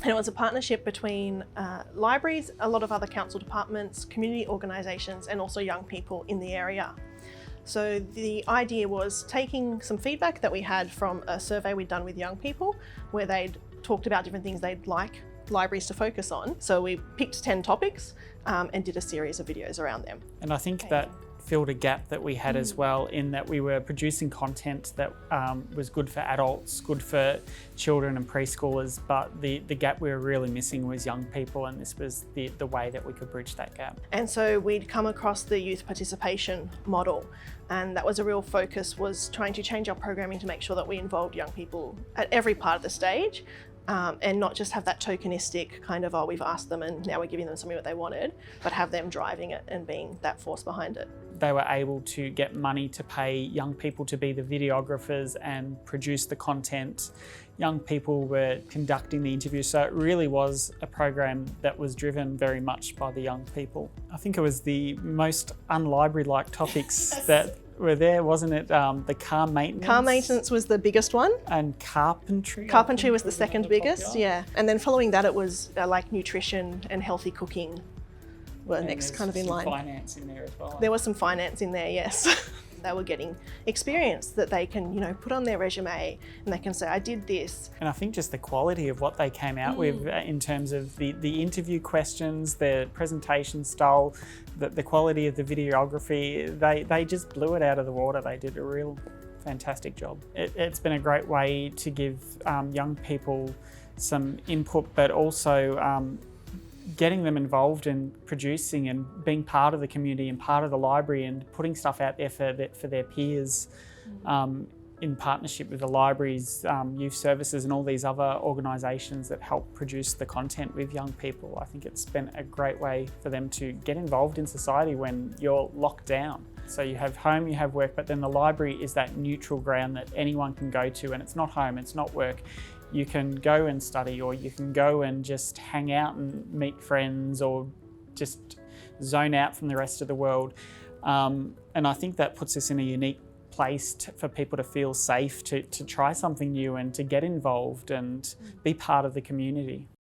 And it was a partnership between libraries, a lot of other council departments, community organisations, and also young people in the area. So the idea was taking some feedback that we had from a survey we'd done with young people, where they'd talked about different things they'd like libraries to focus on. So we picked 10 topics and did a series of videos around them. And I think that filled a gap that we had as well, in that we were producing content that was good for adults, good for children and preschoolers, but the gap we were really missing was young people, and this was the way that we could bridge that gap. And so we'd come across the youth participation model, and that was a real focus, was trying to change our programming to make sure that we involved young people at every part of the stage. And not just have that tokenistic kind of, oh, we've asked them and now we're giving them something that they wanted, but have them driving it and being that force behind it. They were able to get money to pay young people to be the videographers and produce the content. Young people were conducting the interviews, so it really was a program that was driven very much by the young people. I think it was the most unlibrary-like topics that were there, wasn't it? The car maintenance. Car maintenance was the biggest one. And carpentry. Carpentry was the second biggest, yeah. And then following that, it was like nutrition and healthy cooking were next kind of in line. Finance in there as well. There was some finance in there, yes. They were getting experience that they can, put on their resume, and they can say, I did this. And I think just the quality of what they came out with in terms of the interview questions, the presentation style, the quality of the videography, they just blew it out of the water. They did a real fantastic job. It's been a great way to give young people some input, but also getting them involved in producing and being part of the community and part of the library and putting stuff out there for their peers in partnership with the libraries, youth services and all these other organisations that help produce the content with young people. I think it's been a great way for them to get involved in society when you're locked down. So you have home, you have work, but then the library is that neutral ground that anyone can go to, and it's not home, it's not work. You can go and study, or you can go and just hang out and meet friends, or just zone out from the rest of the world. And I think that puts us in a unique place for people to feel safe to try something new and to get involved and be part of the community.